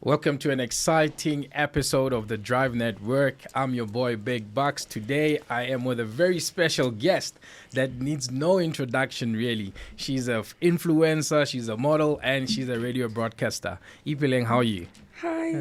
Welcome to an exciting episode of the Drive Network. I'm your boy Big Bucks. Today I am with a very special guest that needs no introduction really. She's an influencer, she's a model, and she's a radio broadcaster. IPELENG, how are you? Hi.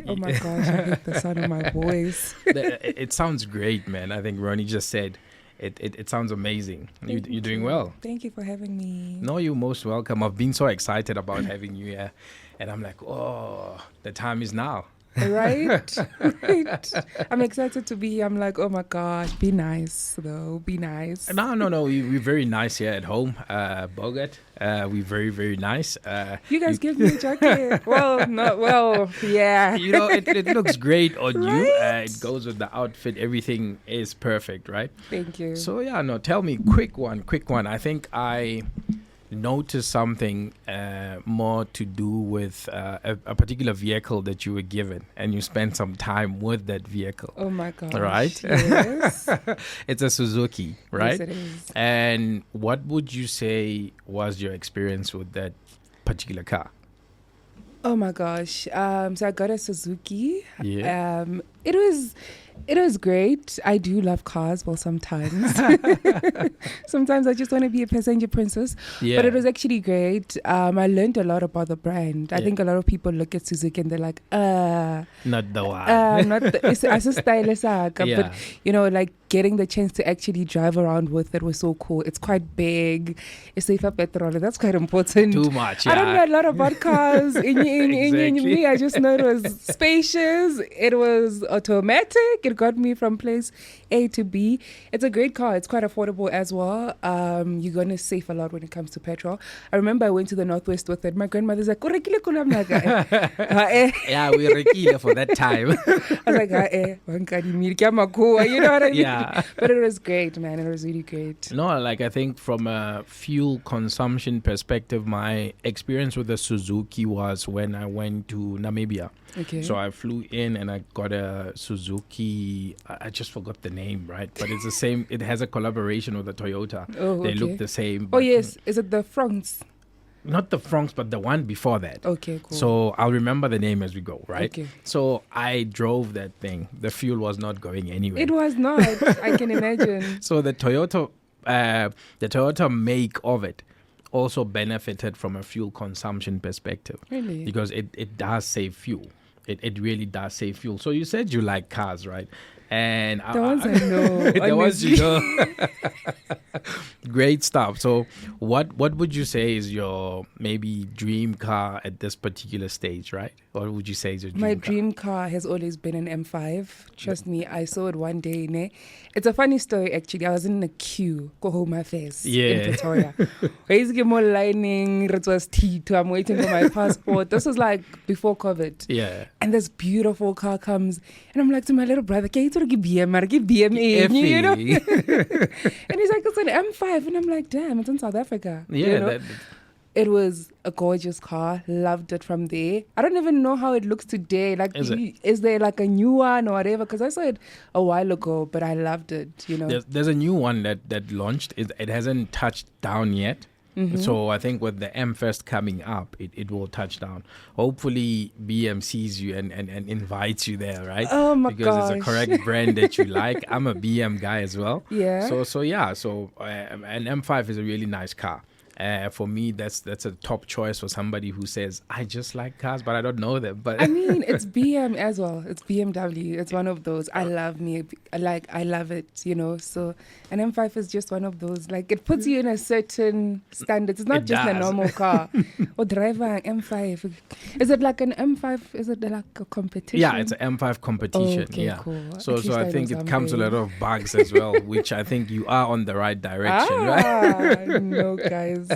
Oh my gosh, I hate the sound of my voice. It sounds great, man. I think Ronnie just said it sounds amazing. You're doing well. Thank you for having me. No, you're most welcome. I've been so excited about having you here. And I'm like, oh, the time is now. Right? Right. I'm excited to be here. I'm like, oh my gosh, be nice though. Be nice. No. We're very nice here at home. Bogart, we're very, very nice. You guys give me a jacket. Yeah. You know, it looks great on you. Right? It goes with the outfit. Everything is perfect, right? Thank you. So, tell me, quick one. I think I noticed something more to do with a particular vehicle that you were given, and you spent some time with that vehicle. Oh my gosh. Right? Yes. It's a Suzuki, right? Yes, it is. And what would you say was your experience with that particular car? Oh my gosh. So I got a Suzuki. Yeah. It was great. I do love cars. Well, sometimes. Sometimes I just want to be a passenger princess. Yeah. But it was actually great. I learned a lot about the brand. I Yeah. think a lot of people look at Suzuki and they're like, Not the one. not the, it's a style saka. Yeah. But, you know, like getting the chance to actually drive around with it was so cool. It's quite big. It's safe for petrol. That's quite important. Too much, I don't yeah. know a lot about cars. In Exactly. me, I just know it was spacious. It was automatic. It got me from place A to B. It's a great car. It's quite affordable as well. You're going to save a lot when it comes to petrol. I remember I went to the Northwest with it. My grandmother's like, "Orekile kula mnaka." Yeah, we were killer for that time. I was like, you know what I mean? Yeah. But it was great, man. It was really great. No, like I think from a fuel consumption perspective, my experience with the Suzuki was when I went to Namibia. Okay. So I flew in and I got a Suzuki. I just forgot the name, right? But it's the same. It has a collaboration with the Toyota. Oh, They okay. look the same. Oh, but yes. Is it the Franks? Not the Franks, but the one before that. Okay, cool. So I'll remember the name as we go, right? Okay. So I drove that thing. The fuel was not going anywhere. It was not. I can imagine. So the Toyota make of it also benefited from a fuel consumption perspective. Really? Because it does save fuel. It really does save fuel. So you said you like cars, right? And The ones I know. the ones you honestly. know. Great stuff. So what would you say is your maybe dream car at this particular stage, right? What would you say is your dream My car? dream car has always been an M5. Trust me, I saw it one day. Ne? It's a funny story, actually. I was in a queue, go home my face Yeah. in Pretoria. Basically, more lining, it was T2. I'm waiting for my passport. This was like before COVID. Yeah. And this beautiful car comes, and I'm like to my little brother, "Can you give BM? Give BM in," you know? And he's like, "It's an M5," and I'm like, "Damn, it's in South Africa." Yeah, you know? It was a gorgeous car. Loved it from there. I don't even know how it looks today. Like, is there like a new one or whatever? Because I saw it a while ago, but I loved it. You know. There's a new one that launched. It hasn't touched down yet. Mm-hmm. So I think with the M Fest coming up, it will touch down. Hopefully BM sees you and invites you there, right? Oh my because it's a gosh. correct brand that you like. I'm a BM guy as well. Yeah. So an M5 is a really nice car. For me, that's a top choice for somebody who says, I just like cars, but I don't know them. But I mean, it's BM as well. It's BMW. It's one of those. I love it, you know. So an M5 is just one of those. Like, it puts you in a certain standard. It's not It just a does. normal car. Or driver an M5. Is it like an M5? Is it like a competition? yeah, it's an M5 competition. Okay, yeah. cool. So At least I I think know it comes with a lot of bugs as well, which I think you are on the right direction, right? No, guys.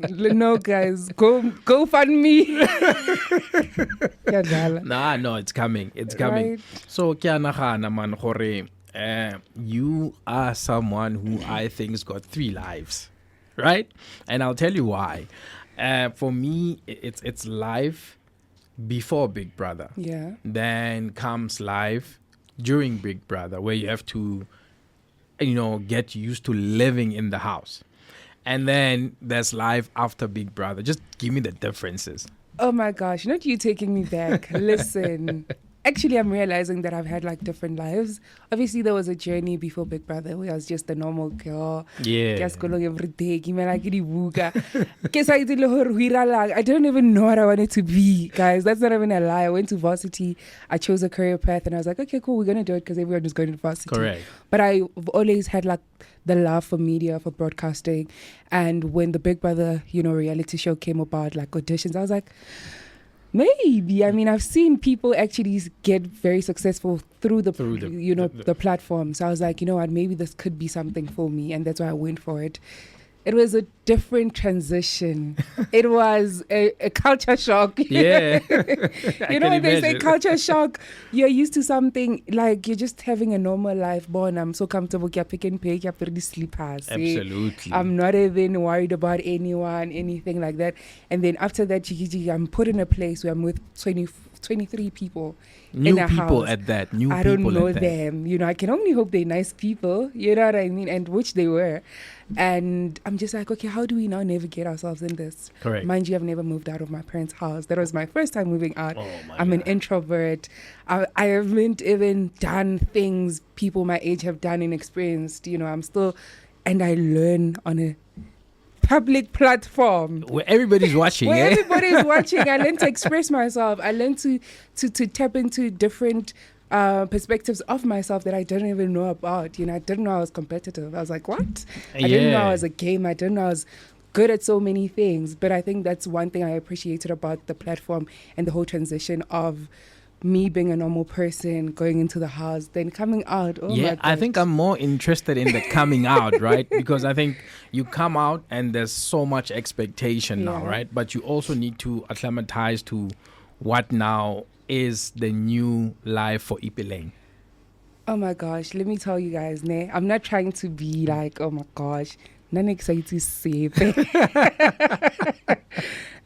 No, guys. Go fund me. No, it's coming. It's coming. Right. So, kya nagana man gore, you are someone who I think's got 3 lives, right? And I'll tell you why. For me, it's life before Big Brother. Yeah. Then comes life during Big Brother, where you have to, get used to living in the house. And then there's life after Big Brother. Just give me the differences. Oh my gosh, not you taking me back. Listen, actually, I'm realizing that I've had like different lives. Obviously, there was a journey before Big Brother where I was just a normal girl. Yeah. Just going every day. I don't even know what I wanted to be, guys. That's not even a lie. I went to varsity. I chose a career path, and I was like, okay, cool, we're gonna do it because everyone is going to varsity. Correct. But I've always had like the love for media, for broadcasting, and when the Big Brother, reality show came about, like auditions, I was like, maybe. I mean, I've seen people actually get very successful through the platform. So I was like, you know what, maybe this could be something for me, and that's why I went for it. It was a different transition. It was a culture shock. Yeah. When they say culture shock, you're used to something like you're just having a normal life. Born, I'm so comfortable. Pick and pay. Sleep. Absolutely. I'm not even worried about anyone, anything like that. And then after that, I'm put in a place where I'm with 23 people. New in a people house. at that. I don't know them. I can only hope they're nice people. You know what I mean? And which they were. And I'm just like, okay, how do we now navigate ourselves in this? Correct. Mind you, I've never moved out of my parents' house. That was my first time moving out. I'm an introvert. I haven't even done things people my age have done and experienced. I'm still, and I learn on a public platform where everybody's watching. Everybody's watching. I learned to express myself. I learned to tap into different perspectives of myself that I didn't even know about. I didn't know I was competitive. I was like, what? I didn't know I was a gamer. I didn't know I was good at so many things. But I think that's one thing I appreciated about the platform and the whole transition of me being a normal person, going into the house, then coming out. Oh my God. I think I'm more interested in the coming out, right? Because I think you come out and there's so much expectation now, right? But you also need to acclimatize to what now is the new life for IPELENG. Oh my gosh, let me tell you guys, I'm not trying to be like, oh my gosh, not excited to say.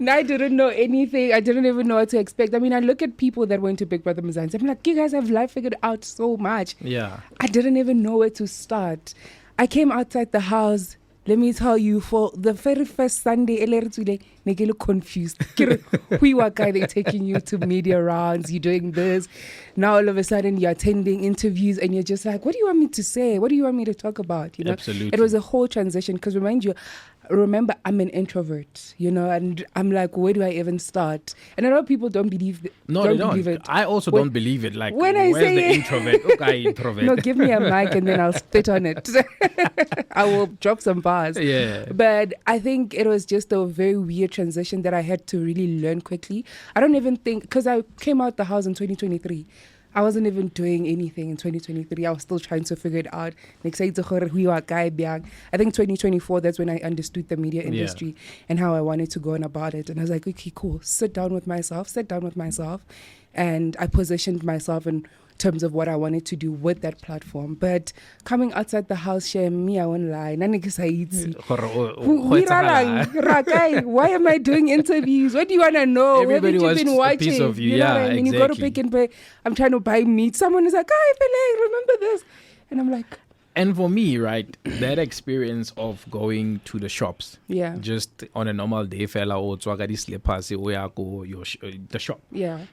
I didn't know anything. I didn't even know what to expect. I mean, I look at people that went to Big Brother Mzansi. I'm like, you guys have life figured out so much. Yeah. I didn't even know where to start. I came outside the house. Let me tell you, for the very first Sunday, I get confused. They're taking you to media rounds, you're doing this. Now all of a sudden you're attending interviews and you're just like, what do you want me to say? What do you want me to talk about? Absolutely. It was a whole transition because remember, I'm an introvert, and I'm like, where do I even start? And a lot of people don't believe it. No, they don't. It. I also don't believe it. Like, when I say the introvert? Okay, introvert. No, give me a mic and then I'll spit on it. I will drop some bars. Yeah. But I think it was just a very weird transition that I had to really learn quickly. I don't even think, because I came out the house in 2023. I wasn't even doing anything in 2023. I was still trying to figure it out. I think 2024, that's when I understood the media industry and how I wanted to go on about it. And I was like, okay, cool. Sit down with myself. And I positioned myself in terms of what I wanted to do with that platform. But coming outside the house, I won't lie. Why am I doing interviews? What do you want to know? Everybody Haven't wants you been watching? a piece of you. You know what I mean? Exactly. You go to Pick and Pay. I'm trying to buy meat. Someone is like, hi, Peleng, remember this? And I'm like... And for me, right, that experience of going to the shops, just on a normal day, the shop. Yeah.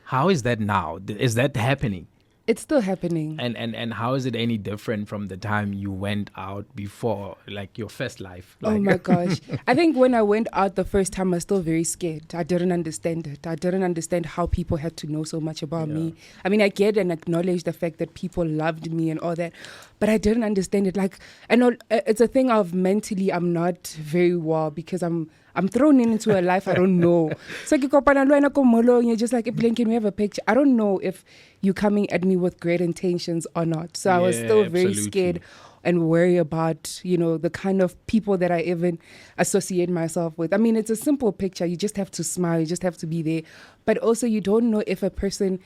How is that now? Is that happening? It's still happening. And how is it any different from the time you went out before, like your first life? Like, oh my gosh. I think when I went out the first time, I was still very scared. I didn't understand it. I didn't understand how people had to know so much about me. I mean, I get and acknowledge the fact that people loved me and all that, but I didn't understand it. Like, I know it's a thing of mentally, I'm not very well because I'm thrown into a life I don't know. So you're just like, can we have a picture? I don't know if you're coming at me with great intentions or not. So I was still very scared and worry about, the kind of people that I even associate myself with. I mean, it's a simple picture. You just have to smile. You just have to be there. But also you don't know if a person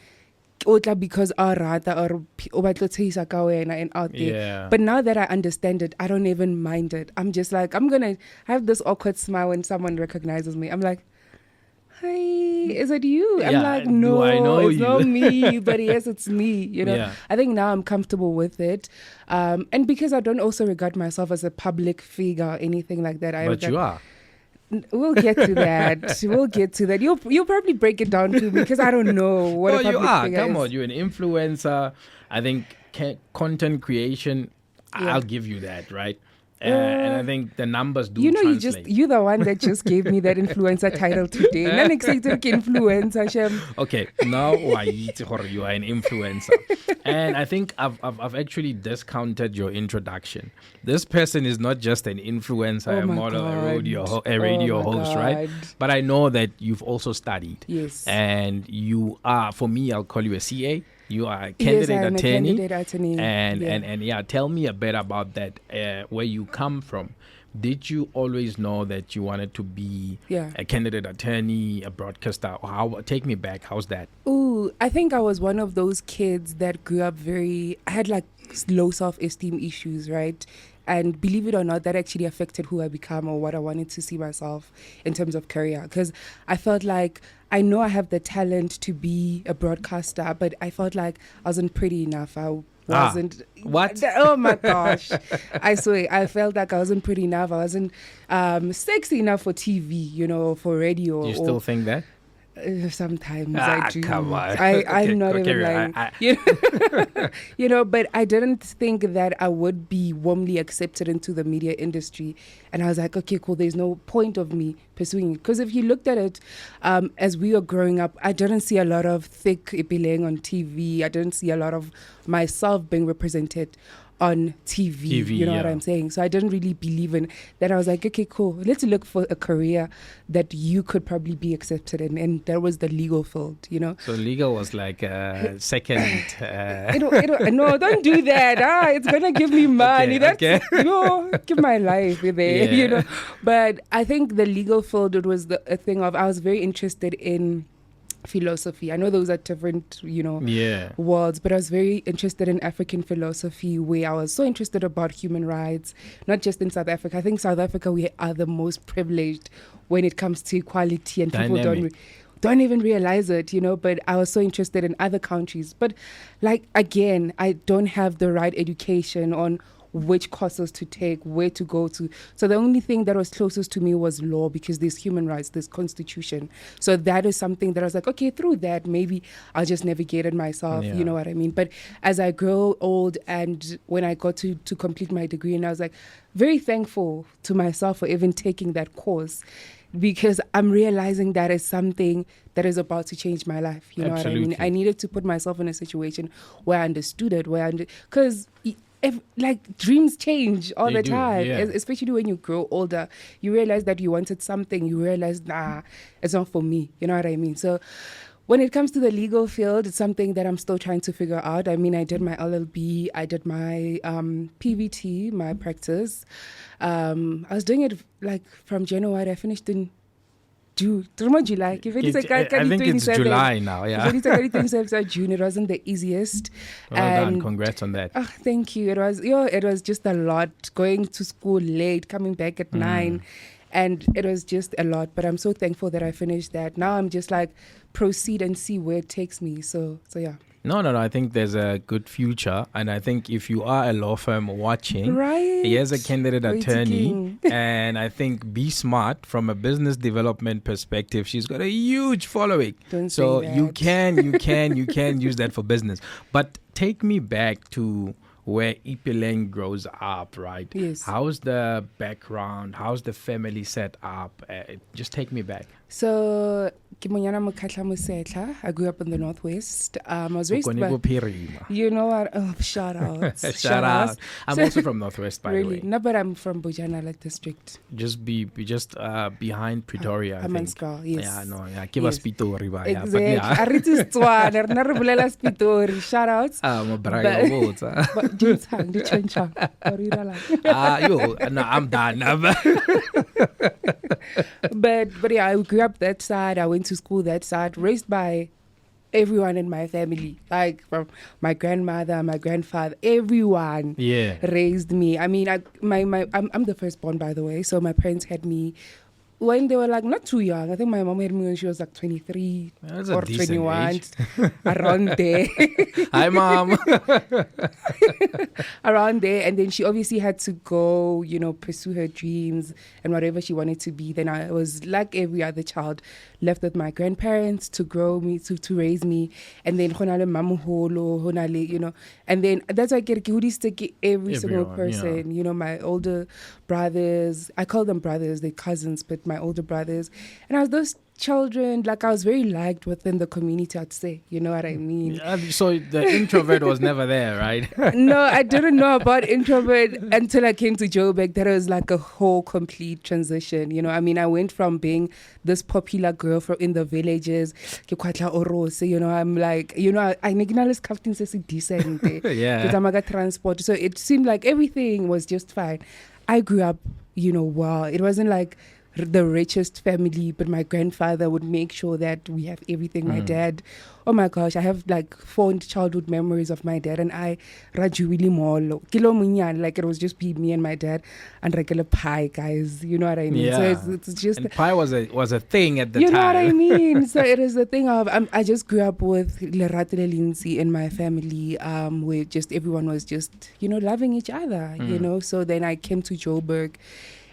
because and out there. But now that I understand it, I don't even mind it. I'm just like, I'm gonna have this awkward smile when someone recognizes me. I'm like, hi, is it you? I'm like, no, I know it's you? not me, but yes, it's me. I think now I'm comfortable with it, and because I don't also regard myself as a public figure or anything like that. But you are. We'll get to that. We'll get to that. You'll probably break it down to me because I don't know what No, a you public are. figure Come is. on, you're an influencer. I think content creation, Yeah. I'll give you that, right? And I think the numbers do You know, translate. you're the one that just gave me that influencer title today. Non-executive influencer, Shem. Okay, now why you are an influencer, and I think I've actually discounted your introduction. This person is not just an influencer, Oh a my model, God. a radio Oh my host, right? God. But I know that you've also studied. Yes. And you are, for me, I'll call you a CA. You are a Yes, candidate I'm a attorney. candidate attorney. And yeah, tell me a bit about that. Where you come from. Did you always know that you wanted to be a candidate attorney, a broadcaster? How? Take me back. How's that? Ooh, I think I was one of those kids that grew up I had like low self-esteem issues, right? And believe it or not, that actually affected who I become or what I wanted to see myself in terms of career. Because I felt like I know I have the talent to be a broadcaster, but I felt like I wasn't pretty enough. I wasn't. What? Oh my gosh. I swear, I felt like I wasn't pretty enough. I wasn't sexy enough for TV, for radio. Do you still think that? Sometimes I do. Come on. I'm not even carry on. lying. But I didn't think that I would be warmly accepted into the media industry. And I was like, okay, cool. There's no point of me pursuing it. Because if you looked at it, as we were growing up, I didn't see a lot of thick IPELENG on TV. I didn't see a lot of myself being represented on TV, you know what I'm saying? So I didn't really believe in that. I was like, okay, cool. Let's look for a career that you could probably be accepted in. And that was the legal field, So legal was like second. No, don't do that. It's going to give me money. Give my life there, But I think the legal field, it was a thing of, I was very interested in philosophy. I know those are different, worlds, but I was very interested in African philosophy, where I was so interested about human rights, not just in South Africa. I think South Africa, we are the most privileged when it comes to equality, and people don't even realize it, but I was so interested in other countries. But again, I don't have the right education on which courses to take, where to go to. So the only thing that was closest to me was law, because there's human rights, there's constitution. So that is something that I was like, okay, through that, maybe I'll just navigate it myself. You know what I mean? But as I grow old, and when I got to complete my degree, and I was like very thankful to myself for even taking that course, because I'm realizing that is something that is about to change my life. You know what I mean? I needed to put myself in a situation where I understood it, because dreams change all the time, especially when you grow older. You realize that you wanted something, you realize, it's not for me. You know what I mean? So when it comes to the legal field, it's something that I'm still trying to figure out. I mean, I did my LLB, I did my PVT, my practice. I was doing it from January. I finished in June. July. I think it's July now. Yeah. June. It wasn't the easiest. Well done. Congrats on that. Oh, thank you. It was just a lot. Going to school late, coming back at 9. And it was just a lot. But I'm so thankful that I finished that. Now I'm just proceed and see where it takes me. So yeah. No. I think there's a good future. And I think if you are a law firm watching, right, here's a candidate attorney. And I think be smart from a business development perspective. She's got a huge following. Don't so say that. you can use that for business. But take me back to where IPELENG grows up, right? Yes. How's the background? How's the family set up? Just take me back. So, I grew up in the Northwest. I was raised by... You know what? Oh, shout out. Shout out. I'm also from Northwest, by the way. No, but I'm from Bojana district. Just behind Pretoria, I think. Yes. Yeah, no, yeah. Give us Pitori. Exactly. Shout outs. I'm done. But yeah, I grew up that side. I went to school that side, raised by everyone in my family, from my grandmother, my grandfather, everyone raised me. I mean, I'm the firstborn, by the way, so my parents had me when they were like not too young. I think my mom had me when she was like 23 That's a or decent 21, age. around there. Hi, mom. Around there. And then she obviously had to go, you know, pursue her dreams and whatever she wanted to be. Then I was like every other child, left with my grandparents to grow me, to raise me. And then honale mamuholo, honale, you know. And then that's why I get every single Everyone, person, you know, my older brothers. I call them brothers, they're cousins, but my older brothers. And I was those children, like I was very liked within the community, I'd say. You know what I mean? So the introvert was never there, right? No, I didn't know about introvert until I came to Joburg. That was like a whole complete transition. You know, I mean, I went from being this popular girl from in the villages, you know, I'm like, you know, I decent. Yeah. Because I'm like transport. So it seemed like everything was just fine. I grew up, you know, wow. It wasn't like the richest family, but my grandfather would make sure that we have everything. My dad, oh my gosh, I have like fond childhood memories of my dad and I rajuili molo kilo munyan, like it was just me and my dad and regular pie, guys, you know what I mean? Yeah. So it's just, and pie was a thing at the you time. know what I mean? So it is the thing of I just grew up with Lerate Lindsay in my family, where just everyone was just, you know, loving each other, you know. So then I came to Joburg.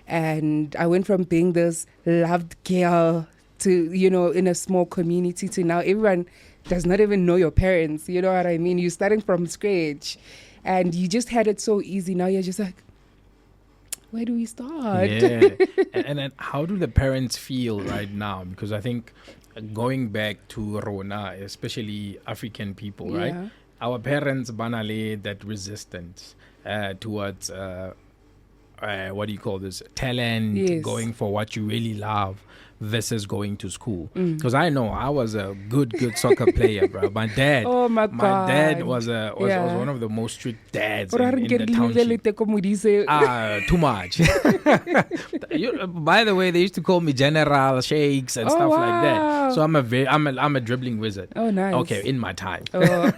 And I went from being this loved girl to, you know, in a small community to now everyone does not even know your parents. You know what I mean? You're starting from scratch and you just had it so easy. Now you're just like, where do we start? Yeah. and then how do the parents feel right now? Because I think going back to Rona, especially African people, right? Yeah. Our parents banale that resistance towards what do you call this, talent, Yes. going for what you really love versus going to school. Because I know I was a good soccer player, bro. My dad, Oh my God. dad was Yeah. one of the most strict dads in the township. Too much. By the way, they used to call me General Shakes and Oh, stuff like that. wow. So I'm a dribbling wizard. Oh, nice. Okay, in my time. Oh.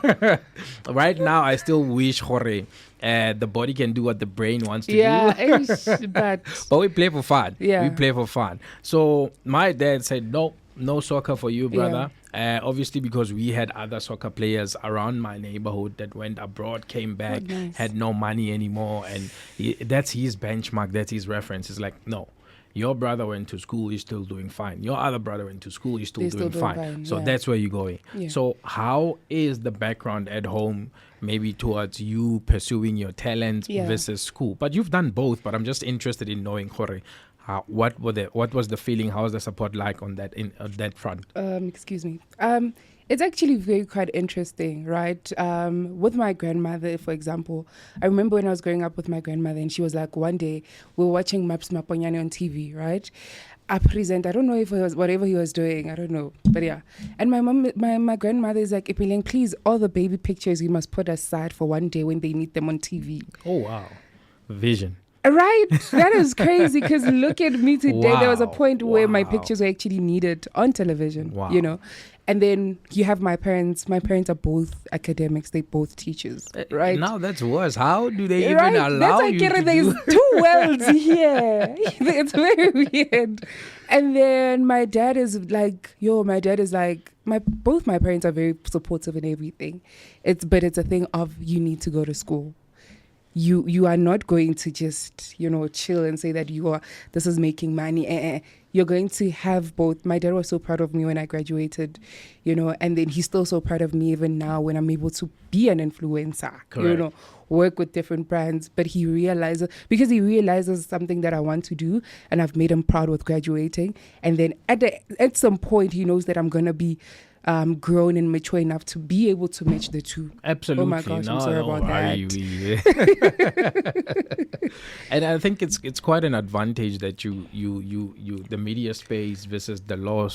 Right now, I still wish Jorge, the body can do what the brain wants to Yeah, do. but But we play for fun. Yeah. We play for fun. So my dad said, no soccer for you, brother. Obviously, because we had other soccer players around my neighborhood that went abroad, came back, nice. had no money anymore. And that's his benchmark. That's his reference. It's like, no. Your brother went to school, he's still doing fine. Your other brother went to school, he's still They're doing still doing fine. fine, So yeah. that's where you're going. Yeah. So how is the background at home maybe towards you pursuing your talent Yeah. versus school? But you've done both, but I'm just interested in knowing, Jorge, what was the feeling? How was the support like on that front? Excuse me. It's actually very quite interesting, right? With my grandmother, for example, I remember when I was growing up with my grandmother, and she was like, one day we were watching Maps Maponyane on TV, right? I don't know if it was whatever he was doing, I don't know, but yeah. And my grandmother is like, IPELENG, please, all the baby pictures you must put aside for one day when they need them on TV. Oh wow, vision. Right? That is crazy because look at me today. There was a Wow. point where my Wow. pictures were actually needed on television, Wow. you know. And then you have my parents. My parents are both academics. They're both teachers, right? Now that's worse. How do they even Right? allow That's why you to there's do? two worlds here. It's very weird. And then my dad is like, both my parents are very supportive in everything. But it's a thing of you need to go to school. You are not going to just, you know, chill and say that this is making money. You're going to have both. My dad was so proud of me when I graduated, you know, and then he's still so proud of me even now when I'm able to be an influencer, you Correct. know, work with different brands. But he realizes something that I want to do, and I've made him proud with graduating. And then at some point, he knows that I'm going to be grown and mature enough to be able to match the two. Absolutely. Oh my gosh, I'm sorry about that. And I think it's quite an advantage that you the media space versus the law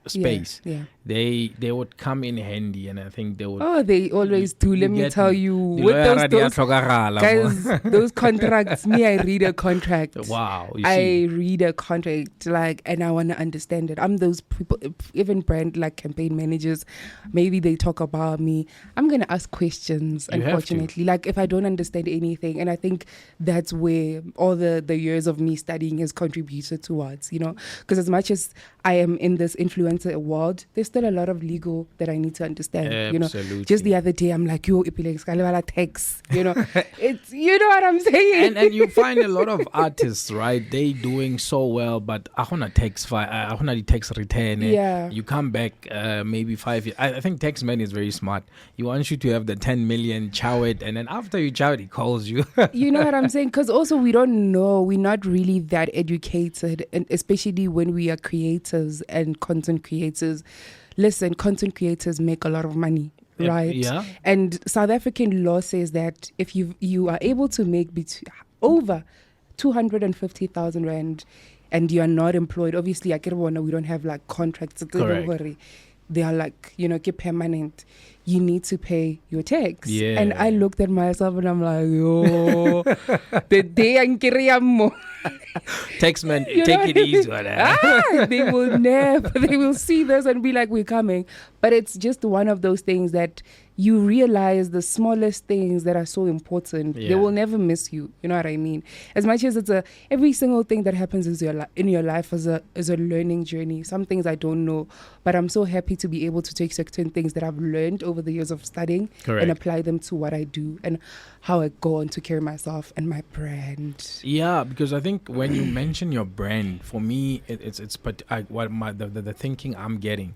space, Yeah. they would come in handy, and I think they would. Oh, they always do. Let me get tell me. you, The with lawyer those already atlhokagala, guys, those contracts. Me, I read a contract. Wow, you I see. read a contract, like, and I want to understand it. I'm those people, even brand like campaign managers, maybe they talk about me. I'm gonna ask questions. You have to. Unfortunately, like if I don't understand anything, and I think that's where all the years of me studying has contributed towards. Because as much as I am in this influencer world, there's still a lot of legal that I need to understand. Absolutely. Just the other day, I'm like, yo, IPELENG, Skalewala tax. It's what I'm saying. And you find a lot of artists, right? They doing so well, but I want the tax return. Yeah. You come back maybe 5 years. I think Taxman is very smart. He wants you to have the 10 million, chow it, and then after you chow it, he calls you. You know what I'm saying? Because also we don't know. We're not really that educated, and especially when we are creators and content creators. Listen, content creators make a lot of money. Right. Yeah. And South African law says that if you are able to make over 250,000 rand and you are not employed, obviously, we don't have like contracts. Correct. They are like, permanent. You need to pay your tax. Yeah. And I looked at myself and I'm like, yo, the day I'm more. Taxman, take it easy. They will never, they will see this and be like, we're coming. But it's just one of those things that you realize the smallest things that are so important. Yeah. They will never miss you. You know what I mean? As much as every single thing that happens in your life is a learning journey. Some things I don't know, but I'm so happy to be able to take certain things that I've learned over the years of studying and apply them to what I do and how I go on to carry myself and my brand. Yeah, because I think when you mention your brand, for me, the thinking I'm getting,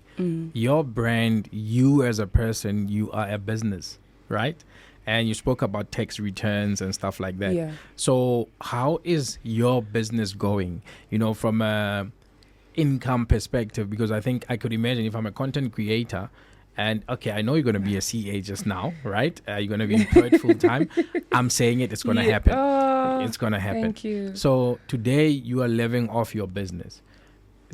your brand, you as a person, you are a business, right? And you spoke about tax returns and stuff like that. Yeah. So how is your business going, from a income perspective? Because I think I could imagine if I'm a content creator, and okay, I know you're going to be a CA just now, right? You're going to be employed full time. I'm saying it's going to happen. It's going to happen. Thank you. So today you are living off your business.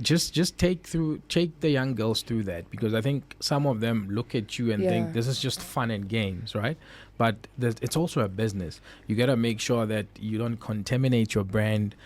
Just take the young girls through that, because I think some of them look at you and think this is just fun and games, right? But it's also a business. You got to make sure that you don't contaminate your brand.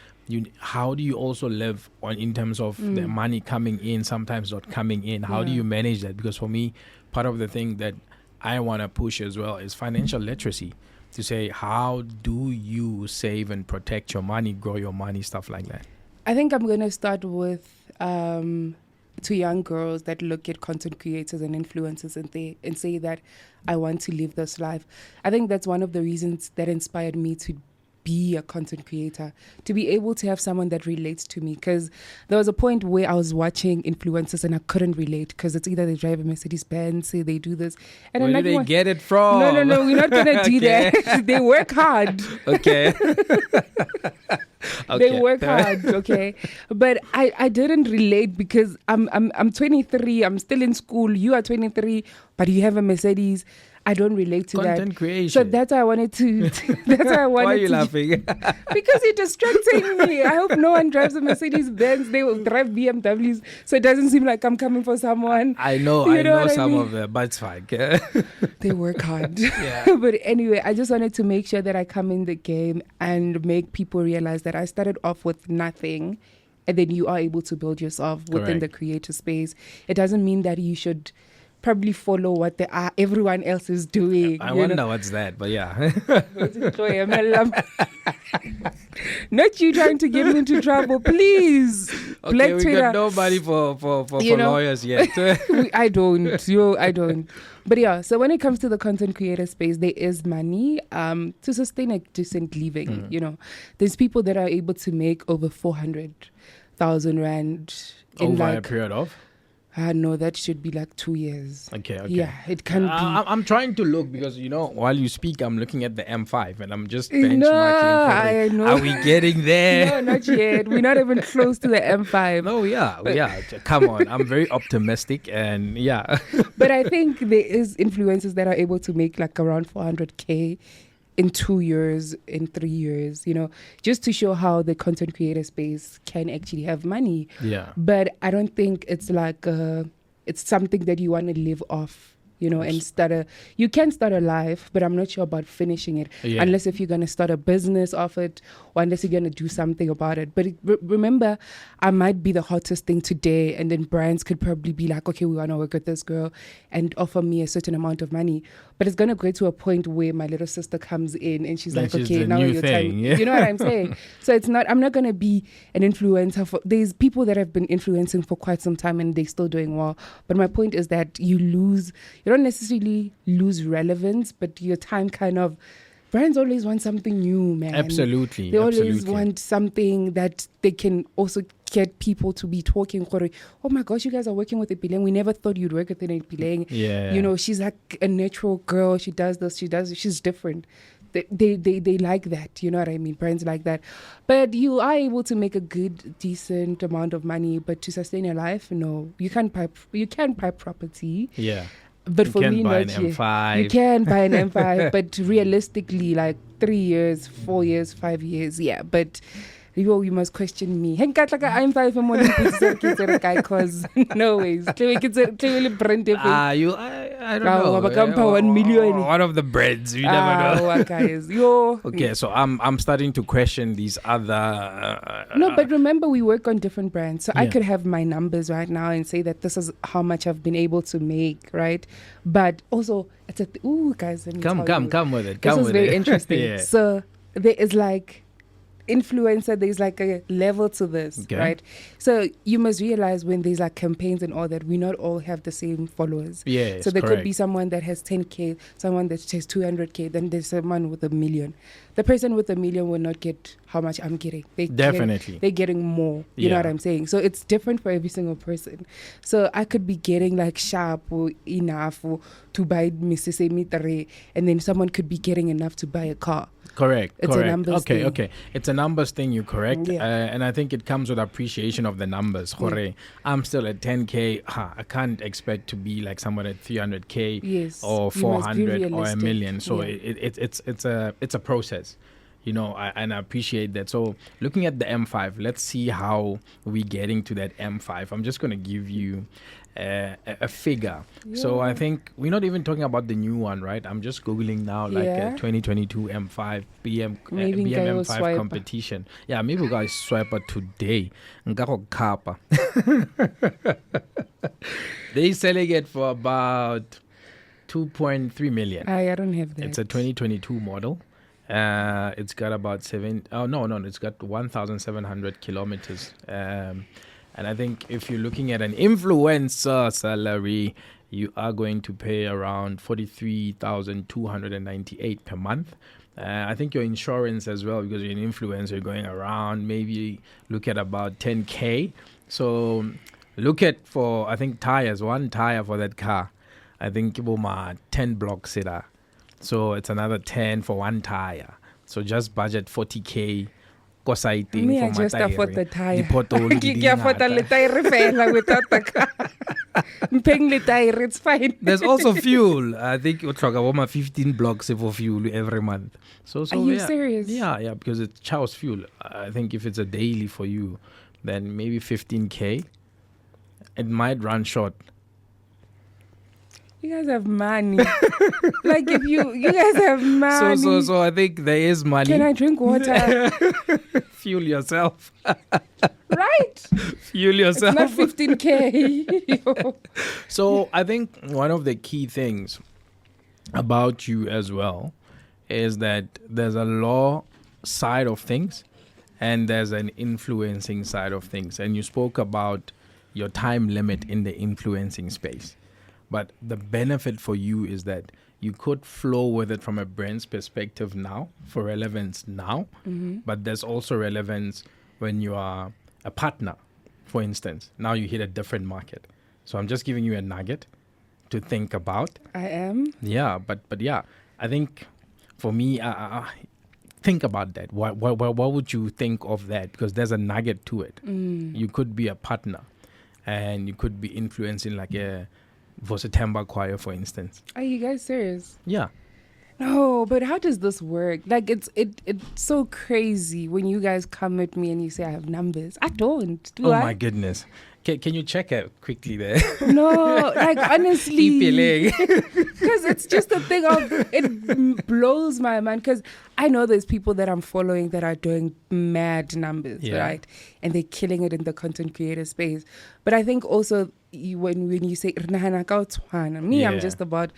How do you also live in terms of the money coming in, sometimes not coming in? How do you manage that? Because for me, part of the thing that I want to push as well is financial literacy, to say, how do you save and protect your money, grow your money, stuff like that? I think I'm going to start with to young girls that look at content creators and influencers and say that I want to live this life. I think that's one of the reasons that inspired me to be a content creator, to be able to have someone that relates to me. Because there was a point where I was watching influencers and I couldn't relate, because it's either they drive a Mercedes-Benz, say they do this. And Where do they get it from? No, we're not going to do that. They work hard. Okay. They work hard, okay? But I didn't relate because I'm 23, I'm still in school, you are 23, but you have a Mercedes. I don't relate to that. Content creation. So that's why I wanted to. That's why I wanted. Why are you to, laughing? Because you're distracting me. I hope no one drives a Mercedes Benz. They will drive BMWs, so it doesn't seem like I'm coming for someone. I know some of them, but it's fine. They work hard. Yeah. But anyway, I just wanted to make sure that I come in the game and make people realize that I started off with nothing, and then you are able to build yourself within the creator space. It doesn't mean that you should probably follow what everyone else is doing. I wonder what's that, but yeah. Not you trying to get me into trouble, please. Okay, Black we Twitter. got nobody for lawyers yet. I don't. But yeah, so when it comes to the content creator space, there is money to sustain a decent living. There's people that are able to make over 400,000 rand in over a period of. No, that should be like 2 years. Okay. Yeah, it can be. I'm trying to look because, while you speak, I'm looking at the M5 and I'm just benchmarking. No, I know. Are we getting there? No, not yet. We're not even close to the M5. No, yeah. Come on. I'm very optimistic and yeah. But I think there is influencers that are able to make like around 400K in 2 years, in 3 years, just to show how the content creator space can actually have money. Yeah. But I don't think it's like it's something that you want to live off. And you can start a life, but I'm not sure about finishing it unless if you're going to start a business off it, or unless you're going to do something about it. But remember, I might be the hottest thing today, and then brands could probably be like, okay, we want to work with this girl and offer me a certain amount of money. But it's going to go to a point where my little sister comes in and she's like, okay, now your time. Yeah. You know what I'm saying? So I'm not going to be an influencer. There's people that have been influencing for quite some time and they're still doing well. But my point is that you don't necessarily lose relevance, but your time brands always want something new, man. Absolutely. They always want something that they can also get people to be talking. Oh my gosh, you guys are working with IPELENG. We never thought you'd work with IPELENG. Yeah. She's like a natural girl. She does this, she's different. They like that, you know what I mean? Brands like that. But you are able to make a good, decent amount of money, but to sustain your life, no. You can buy property. Yeah. But for me, not yet. You can buy an M5, but realistically, like 3 years, 4 years, 5 years, yeah. But you must question me. Because no ways. I don't know. 1 million. One of the breads. You never know. Guys. Okay, so I'm starting to question these other. No, but remember, we work on different brands. So I could have my numbers right now and say that this is how much I've been able to make, right? But also, it's guys. Come with it. This is very interesting. Yeah. So there is like influencer, there's like a level to this, right? So you must realize when there's like campaigns and all that, we not all have the same followers. Yeah, so there could be someone that has 10K, someone that has 200K, then there's someone with 1 million. The person with 1 million will not get how much I'm getting. Definitely. They're getting more. You know what I'm saying? So it's different for every single person. So I could be getting like sharp or enough to buy Mrs. Mitre, and then someone could be getting enough to buy a car. Correct. It's a numbers thing. Okay. It's a numbers thing, you're correct. Yeah. And I think it comes with appreciation of the numbers. I'm still at 10K. I can't expect to be like someone at 300K or 400 or a million. So it's a process. And I appreciate that. So looking at the M5, let's see how we're getting to that M5. I'm just going to give you a figure. So I think we're not even talking about the new one, right? I'm just Googling now, like a 2022 M5 BM M5 competition. Yeah, maybe we got a swiper today. They selling it for about 2.3 million. I don't have that. It's a 2022 model. It's got about it's got 1,700 kilometers. And I think if you're looking at an influencer salary, you are going to pay around 43,298 per month. I think your insurance as well, because you're an influencer going around, maybe look at about 10K. So look at for, I think, tires, one tire for that car. I think 10 blocks. So it's another 10 for one tire. So just budget 40K. Me, I just afford the tire. I afford the tire without the car. I'm paying the tire, it's fine. There's also fuel. I think you talk about 15 blocks for fuel every month. So are you serious? Yeah, because it's Chow's fuel. I think if it's a daily for you, then maybe 15K. It might run short. You guys have money. Like if you guys have money. So I think there is money. Can I drink water? Fuel yourself. Right? Fuel yourself. It's not 15K. So I think one of the key things about you as well is that there's a law side of things and there's an influencing side of things. And you spoke about your time limit in the influencing space. But the benefit for you is that you could flow with it from a brand's perspective now, for relevance now. Mm-hmm. But there's also relevance when you are a partner, for instance. Now you hit a different market. So I'm just giving you a nugget to think about. I am? Yeah, but yeah, I think for me, think about that. What would you think of that? Because there's a nugget to it. You could be a partner and you could be influencing like a Vosatemba choir, for instance. Are you guys serious? Yeah. No, but how does this work? Like it's so crazy when you guys come at me and you say I have numbers. I don't. Do Oh I? my goodness. Can you check it quickly there? No, like honestly, IPELENG. because it's just a thing of it blows my mind. Because I know there's people that I'm following that are doing mad numbers, Yeah. right? And they're killing it in the content creator space. But I think also when you say "Rnahana ka o tshwana," me, I'm Yeah. just about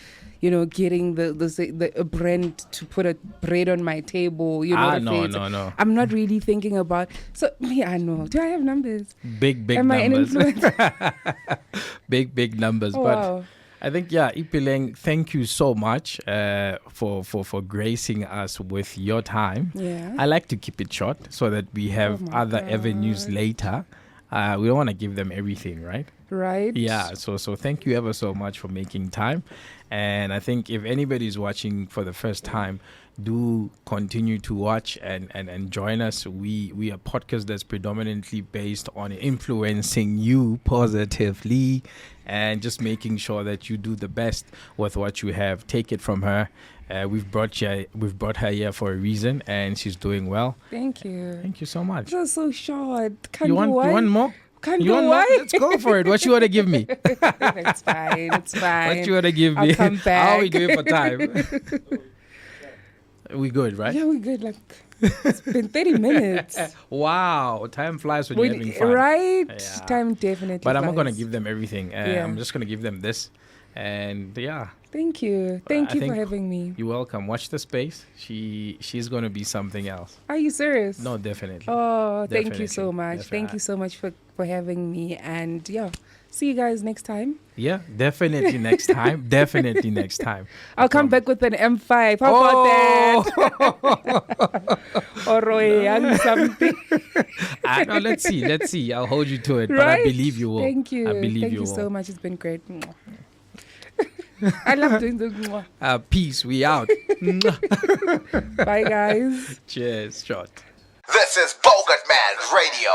getting the a brand to put a bread on my table. No. I'm not really thinking about. So me, I know. Do I have numbers? Big Am I an numbers. influencer? Big numbers. Oh, But wow. I think, IPELENG, thank you so much for gracing us with your time. Yeah. I like to keep it short so that we have Oh my other avenues God. later. We don't want to give them everything, right? Right? Yeah, so thank you ever so much for making time. And I think if anybody's watching for the first time, do continue to watch and join us. We are a podcast that's predominantly based on influencing you positively and just making sure that you do the best with what you have. Take it from her. We've brought her here for a reason, and she's doing well. Thank you. Thank you so much. This is so short. Can't You go want wide. more? Can't You go want more? wide. Let's go for it. What you want to give me? It's fine. It's fine. What you want to give me? I'll come back. How are we doing for time? We good, right? Yeah, we're good. Like it's been 30 minutes. Wow, time flies when you're having fun. Right? Yeah. Time definitely. But I'm not gonna flies. give them everything. Yeah. I'm just gonna give them this, and Thank you. Thank I you for think- having me. you're welcome. Watch the space. She's gonna be something else. Are you serious? No, definitely. Oh, thank you Definitely. so much. Definitely. Thank you so much for having me. And see you guys next time. Yeah, definitely next time. Definitely next time. I'll come back with an M5. How about that? Or something. No, let's see. I'll hold you to it. Right? But I believe you will. Thank you. I believe Thank you you will. so much. It's been great. I love doing this. Peace. We out. Bye, guys. Cheers. Shot. This is Bogart Man Radio.